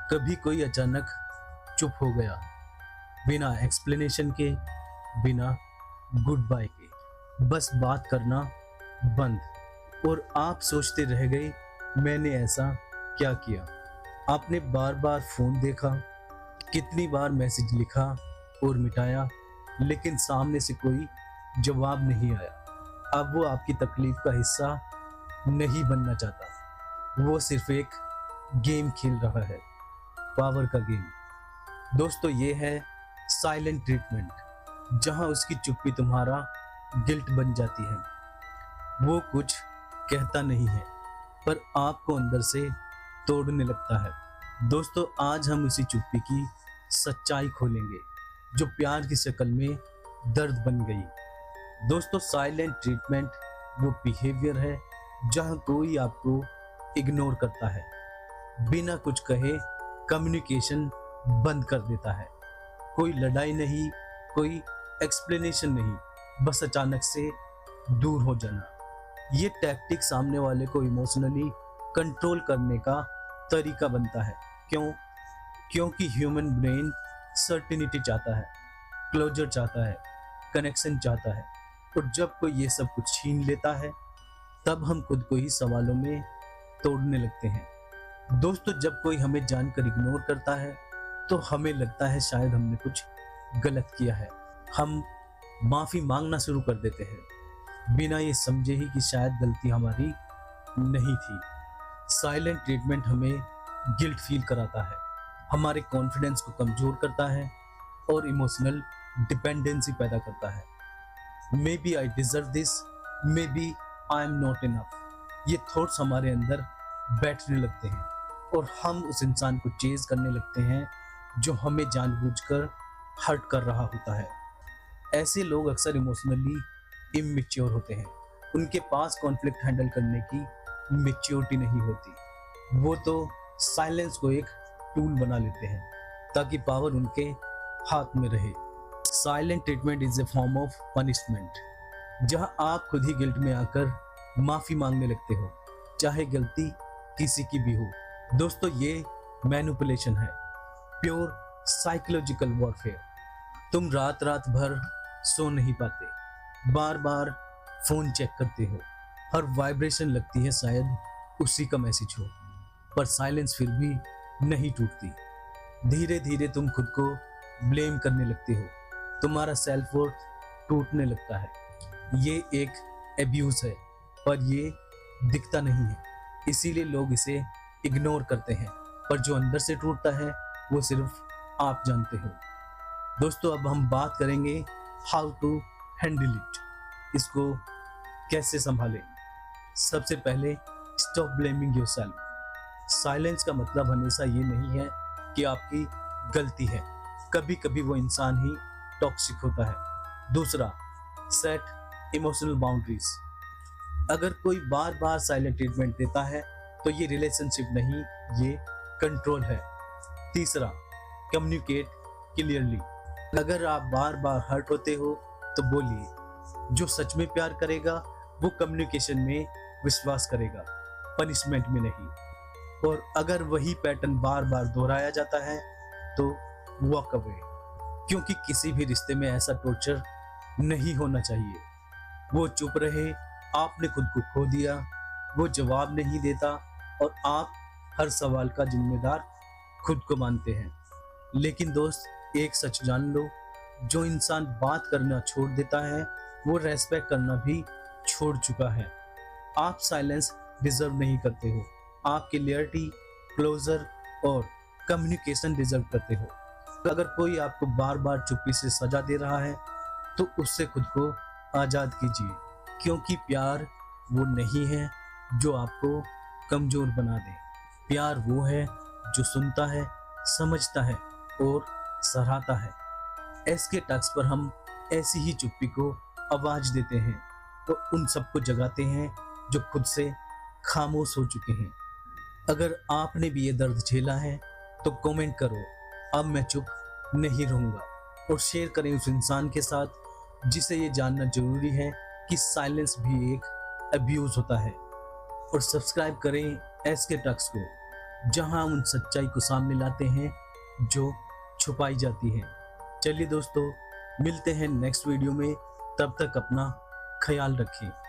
कभी कोई अचानक चुप हो गया, बिना एक्सप्लेनेशन के, बिना गुड बाय के, बस बात करना बंद। और आप सोचते रह गए, मैंने ऐसा क्या किया। आपने बार बार फोन देखा, कितनी बार मैसेज लिखा और मिटाया, लेकिन सामने से कोई जवाब नहीं आया। अब वो आपकी तकलीफ का हिस्सा नहीं बनना चाहता, वो सिर्फ एक गेम खेल रहा है, पावर का गेम। दोस्तों, ये है साइलेंट ट्रीटमेंट, जहां उसकी चुप्पी तुम्हारा गिल्ट बन जाती है। वो कुछ कहता नहीं है, पर आपको अंदर से तोड़ने लगता है। दोस्तों, आज हम उसी चुप्पी की सच्चाई खोलेंगे, जो प्यार की शक्ल में दर्द बन गई। दोस्तों, साइलेंट ट्रीटमेंट वो बिहेवियर है जहां कोई आपको इग्नोर करता है, बिना कुछ कहे कम्युनिकेशन बंद कर देता है। कोई लड़ाई नहीं, कोई एक्सप्लेनेशन नहीं, बस अचानक से दूर हो जाना। ये टैक्टिक सामने वाले को इमोशनली कंट्रोल करने का तरीका बनता है। क्यों? क्योंकि ह्यूमन ब्रेन सर्टिनिटी चाहता है, क्लोजर चाहता है, कनेक्शन चाहता है। और जब कोई ये सब कुछ छीन लेता है, तब हम खुद को ही सवालों में तोड़ने लगते हैं। दोस्तों, जब कोई हमें जानकर इग्नोर करता है, तो हमें लगता है शायद हमने कुछ गलत किया है। हम माफी मांगना शुरू कर देते हैं, बिना ये समझे ही कि शायद गलती हमारी नहीं थी। साइलेंट ट्रीटमेंट हमें गिल्ट फील कराता है, हमारे कॉन्फिडेंस को कमजोर करता है और इमोशनल डिपेंडेंसी पैदा करता है। Maybe I deserve this, maybe I am not enough, ये थॉट्स हमारे अंदर बैठने लगते हैं और हम उस इंसान को चेज करने लगते हैं जो हमें जानबूझकर हर्ट कर रहा होता है। ऐसे लोग अक्सर इमोशनली इमैच्योर होते हैं, उनके पास कॉन्फ्लिक्ट हैंडल करने की मैच्योरिटी नहीं होती। वो तो साइलेंस को एक टूल बना लेते हैं ताकि पावर उनके हाथ में रहे। Silent treatment is a form of punishment, जहां आप खुद ही गिल्ट में आकर माफी मांगने लगते हो, चाहे गलती किसी की भी हो। दोस्तों, ये मैनिपुलेशन है, प्योर साइकोलॉजिकल वॉरफेयर। तुम रात रात भर सो नहीं पाते, बार बार फोन चेक करते हो, हर वाइब्रेशन लगती है शायद उसी का मैसेज हो, पर साइलेंस फिर भी नहीं टूटती। धीरे धीरे तुम खुद को ब्लेम करने लगते हो, तुम्हारा सेल्फ वर्थ टूटने लगता है। ये एक एब्यूज है, पर ये दिखता नहीं है, इसीलिए लोग इसे इग्नोर करते हैं। पर जो अंदर से टूटता है वो सिर्फ आप जानते हो। दोस्तों, अब हम बात करेंगे हाउ टू हैंडल इट, इसको कैसे संभालें। सबसे पहले, स्टॉप ब्लेमिंग योरसेल्फ। साइलेंस का मतलब हमेशा ये नहीं है कि आपकी गलती है, कभी कभी वो इंसान ही टॉक्सिक होता है। दूसरा, सेट इमोशनल बाउंड्रीज। अगर कोई बार बार साइलेंट ट्रीटमेंट देता है तो ये रिलेशनशिप नहीं, ये कंट्रोल है। तीसरा, कम्युनिकेट क्लियरली। अगर आप बार बार हर्ट होते हो तो बोलिए। जो सच में प्यार करेगा वो कम्युनिकेशन में विश्वास करेगा, पनिशमेंट में नहीं। और अगर वही पैटर्न बार बार दोहराया जाता है तो वॉक अवे, क्योंकि किसी भी रिश्ते में ऐसा टॉर्चर नहीं होना चाहिए। वो चुप रहे, आपने खुद को खो दिया, वो जवाब नहीं देता और आप हर सवाल का जिम्मेदार खुद को मानते हैं। लेकिन दोस्त, एक सच जान लो, जो इंसान बात करना छोड़ देता है वो रेस्पेक्ट करना भी छोड़ चुका है। आप साइलेंस डिजर्व नहीं करते हो, आप क्लियरिटी, क्लोजर और कम्युनिकेशन डिजर्व करते हो। अगर कोई आपको बार बार चुप्पी से सजा दे रहा है तो उससे खुद को आजाद कीजिए, क्योंकि प्यार वो नहीं है जो आपको कमजोर बना दे। प्यार वो है जो सुनता है, समझता है और सराहता है। एसके टॉक्स पर हम ऐसी ही चुप्पी को आवाज देते हैं और उन सबको जगाते हैं जो खुद से खामोश हो चुके हैं। अगर आपने भी ये दर्द झेला है तो कमेंट करो, अब मैं चुप नहीं रहूंगा, और शेयर करें उस इंसान के साथ जिसे ये जानना जरूरी है कि साइलेंस भी एक अब्यूज होता है। और सब्सक्राइब करें एसके टॉक्स को, जहां हम उन सच्चाई को सामने लाते हैं जो छुपाई जाती है। चलिए दोस्तों, मिलते हैं नेक्स्ट वीडियो में, तब तक अपना ख्याल रखें।